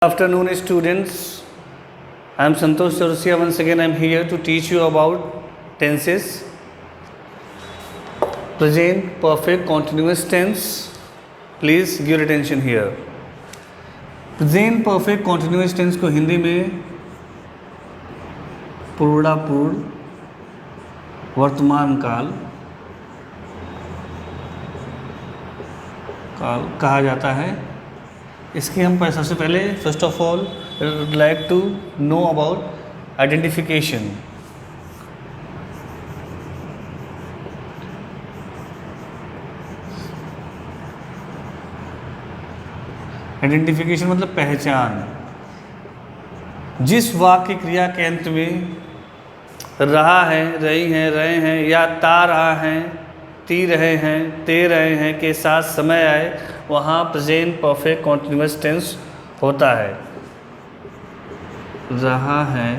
Afternoon students, I am Santosh Chaurasia. Once again I am here to teach you about tenses. Present perfect continuous tense. Please give your attention here. Present perfect continuous tense को हिंदी में पूर्णापूर्ण वर्तमान काल कहा जाता है। इसकी हम सबसे पहले first of all like to know about identification. Identification मतलब पहचान। जिस वाक्य क्रिया के अंत में रहा है, रही हैं, रहे हैं या ता रहा है, ती रहे हैं, ते रहे हैं के साथ समय आए वहाँ प्रेजेंट परफेक्ट कॉन्टिन्यूअस टेंस होता है। रहा है,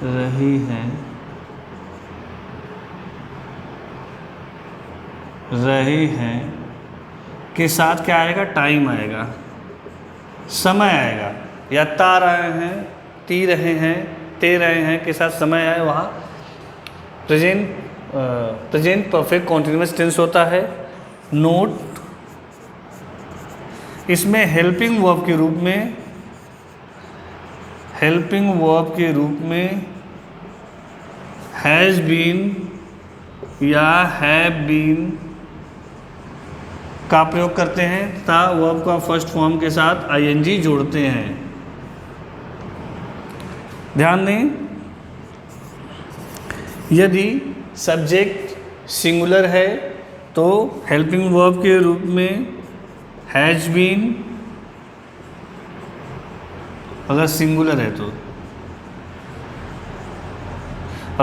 रही है, रहे हैं के साथ क्या आएगा? टाइम आएगा, समय आएगा। या ता रहे हैं, ती रहे हैं, ते रहे हैं के साथ समय आए वहाँ प्रेजेंट परफेक्ट कॉन्टिन्यूअस टेंस होता है। नोट, इसमें हेल्पिंग वर्ब के रूप में हैज़ बीन या हैव बीन का प्रयोग करते हैं तथा वर्ब का फर्स्ट फॉर्म के साथ आईएनजी जोड़ते हैं। ध्यान दें, यदि सब्जेक्ट सिंगुलर है तो हेल्पिंग वर्ब के रूप में हैज बीन, अगर सिंगुलर है तो।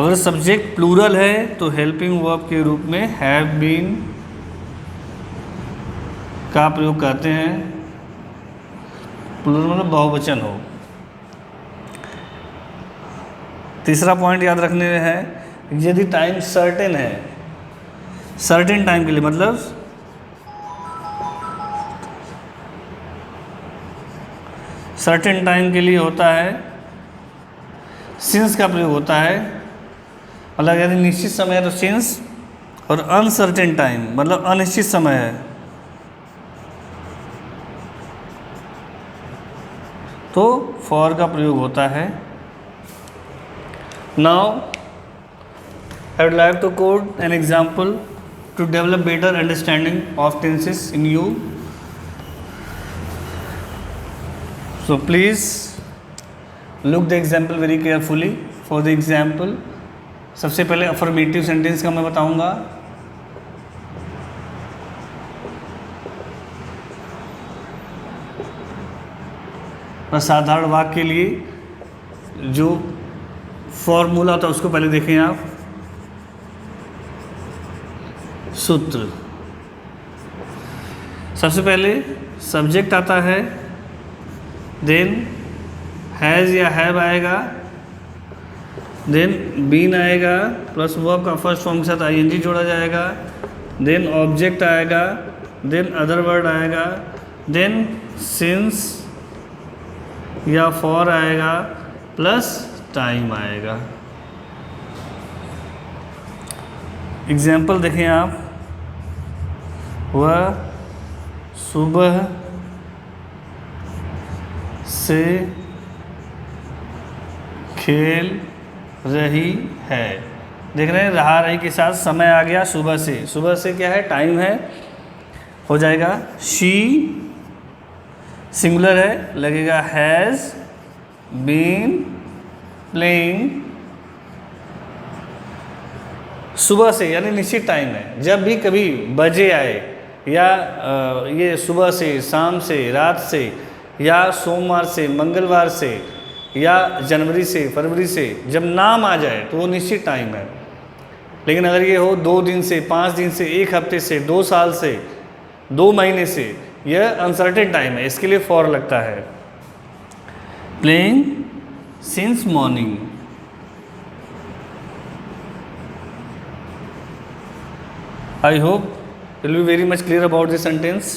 अगर सब्जेक्ट प्लूरल है तो हेल्पिंग वर्ब के रूप में हैव बीन का प्रयोग करते हैं। प्लूरल मतलब बहुवचन हो। तीसरा पॉइंट याद रखने है, यदि टाइम सर्टेन है, सर्टेन टाइम के लिए मतलब सर्टेन टाइम के लिए होता है, सिंस का प्रयोग होता है। मतलब यदि निश्चित समय है तो सिंस, और अनसर्टेन टाइम मतलब अनिश्चित समय है तो फॉर का प्रयोग होता है। Now I would like to quote an example to develop better understanding of tenses in you. So please look the example very carefully. For the example, सबसे पहले अफर्मेटिव सेंटेंस का मैं बताऊंगा। साधारण वाक्य के लिए जो फॉर्मूला होता है उसको पहले देखें आप। सूत्र, सबसे पहले सब्जेक्ट आता है, देन हैज़ या हैव आएगा, देन बीन आएगा प्लस वर्ब का फर्स्ट फॉर्म के साथ आईएनजी जोड़ा जाएगा, देन ऑब्जेक्ट आएगा, देन अदर वर्ड आएगा, देन सिंस या फॉर आएगा प्लस टाइम आएगा। एग्जाम्पल देखें आप। वह सुबह से खेल रही है। देख रहे हैं, रहा रही के साथ समय आ गया सुबह से। सुबह से क्या है? टाइम है, हो जाएगा शी, सिंगुलर है, लगेगा हैज़ बीन प्लेइंग। सुबह से यानी निश्चित टाइम है। जब भी कभी बजे आए या ये सुबह से, शाम से, रात से या सोमवार से, मंगलवार से या जनवरी से, फरवरी से जब नाम आ जाए तो वो निश्चित टाइम है। लेकिन अगर ये हो 2 दिन से, 5 दिन से, 1 हफ्ते से, 2 साल से, 2 महीने से, यह अनसर्टेन टाइम है। इसके लिए फॉर लगता है। Playing since morning. I hope you will be very much clear about this sentence.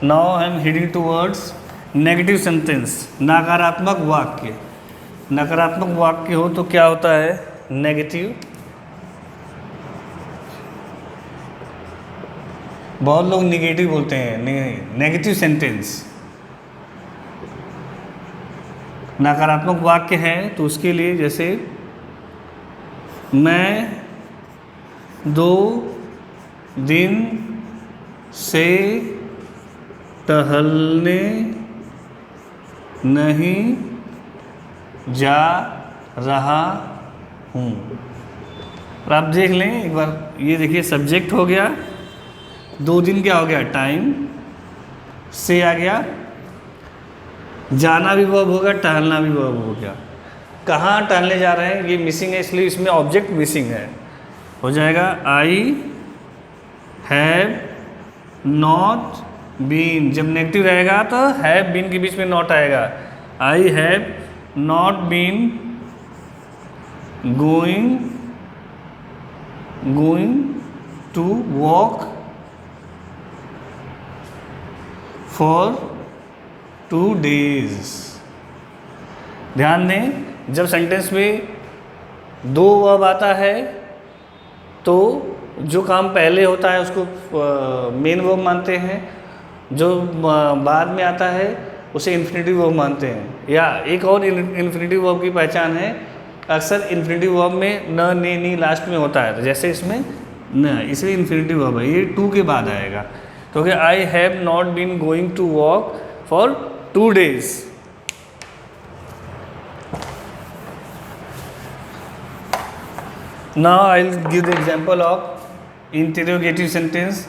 Now I am heading towards negative sentence, नकारात्मक वाक्य। नकारात्मक वाक्य हो तो क्या होता है? नेगेटिव। बहुत लोग निगेटिव बोलते हैं, नेगेटिव सेंटेंस। नकारात्मक वाक्य है तो उसके लिए जैसे मैं 2 दिन से टहलने नहीं जा रहा हूँ। और आप देख लें एक बार, ये देखिए सब्जेक्ट हो गया, 2 दिन क्या हो गया? टाइम। से आ गया, जाना भी वर्ब होगा, टहलना भी वर्ब हो गया। कहाँ टहलने जा रहे हैं ये मिसिंग है, इसलिए इसमें ऑब्जेक्ट मिसिंग है। हो जाएगा आई हैव नॉट बीन। जब नेगेटिव रहेगा तो हैव बीन के बीच में नॉट आएगा। I have not been going to walk for 2 days। ध्यान दें, जब सेंटेंस में 2 वर्ब आता है तो जो काम पहले होता है उसको मेन वर्ब मानते हैं, जो बाद में आता है उसे इन्फिनेटिव वर्ब मानते हैं। या एक और इन्फिनेटिव वर्ब की पहचान है, अक्सर इन्फिनेटिव वर्ब में न, ने, नी लास्ट में होता है, तो जैसे इसमें न, इसलिए इन्फिनेटिव वर्ब है, ये 2 के बाद आएगा। क्योंकि I have not been going to walk for 2 days। Now I'll give the example of interrogative sentence।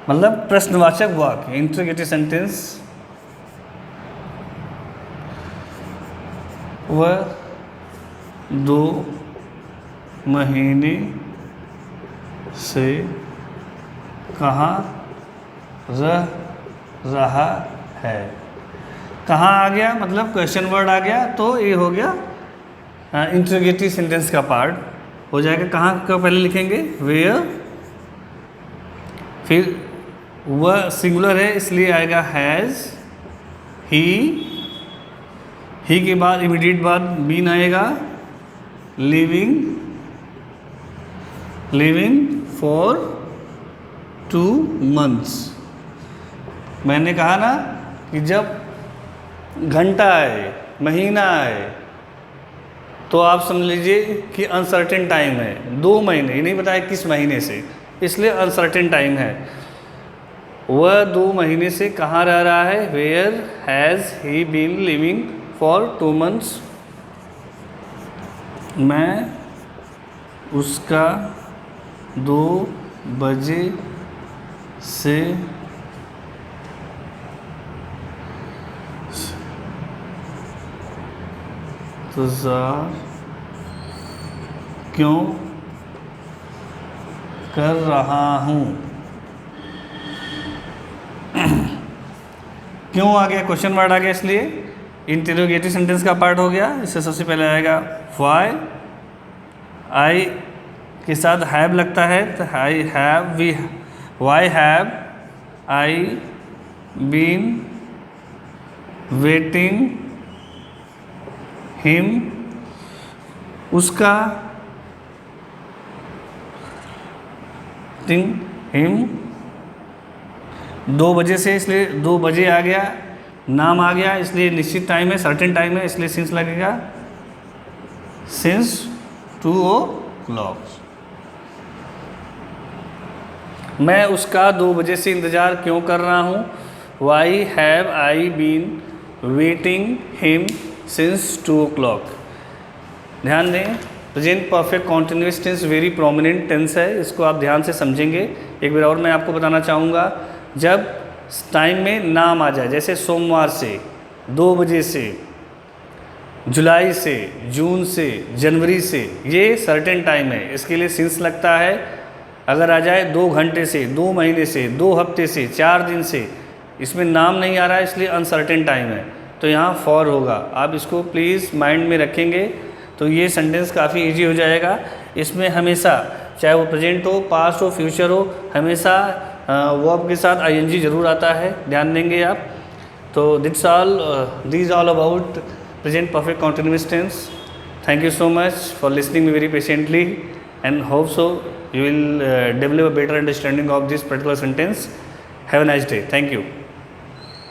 मतलब प्रश्नवाचक वाक्य, इंटरोगेटिव सेंटेंस। वह 2 महीने से कहाँ रह रहा है। कहाँ आ गया? मतलब क्वेश्चन वर्ड आ गया, तो ये हो गया इंटरोगेटिव सेंटेंस का पार्ट हो जाएगा। कहाँ का पहले लिखेंगे? वेयर। फिर वह सिंगुलर है इसलिए आएगा हैज़। ही के बाद इमीडिएट बाद बीन आएगा, लिविंग फॉर 2 months। मैंने कहा ना कि जब घंटा आए, महीना आए, तो आप समझ लीजिए कि अनसर्टेन टाइम है। 2 महीने, ये नहीं बताया किस महीने से, इसलिए अनसर्टेन टाइम है। वह 2 महीने से कहाँ रह रहा है? Where has he been living for 2 months। मैं उसका 2 बजे से इंतज़ार क्यों कर रहा हूँ? क्यों आ गया? क्वेश्चन वर्ड आ गया, इसलिए इंटरोगेटिव सेंटेंस का पार्ट हो गया। इससे सबसे पहले आएगा व्हाई। आई के साथ हैव लगता है तो I have we, why have I been waiting him. उसका हिम 2 बजे से, इसलिए 2 बजे आ गया, नाम आ गया, इसलिए निश्चित टाइम है, सर्टेन टाइम है, इसलिए सिंस लगेगा, सिंस 2 o'clock। मैं उसका 2 बजे से इंतज़ार क्यों कर रहा हूँ? Why have I been waiting him since 2 o'clock। ध्यान दें, present perfect continuous tense very prominent tense है, इसको आप ध्यान से समझेंगे। एक बार और मैं आपको बताना चाहूँगा, जब टाइम में नाम आ जाए, जैसे सोमवार से, 2 बजे से, जुलाई से, जून से, जनवरी से, ये सर्टेन टाइम है, इसके लिए सिंस लगता है। अगर आ जाए 2 घंटे से, 2 महीने से, 2 हफ्ते से, 4 दिन से, इसमें नाम नहीं आ रहा है, इसलिए अनसर्टेन टाइम है, तो यहाँ फॉर होगा। आप इसको प्लीज़ माइंड में रखेंगे। तो ये सेंटेंस काफ़ी इजी हो जाएगा। इसमें हमेशा चाहे वो प्रेजेंट हो, पास्ट हो, फ्यूचर हो, हमेशा वर्ब के साथ आईएनजी जरूर आता है, ध्यान देंगे आप। तो these all about present perfect continuous tense. Thank you so much for listening me very patiently, and hope so you will develop a better understanding of this particular sentence. Have a nice day. Thank you.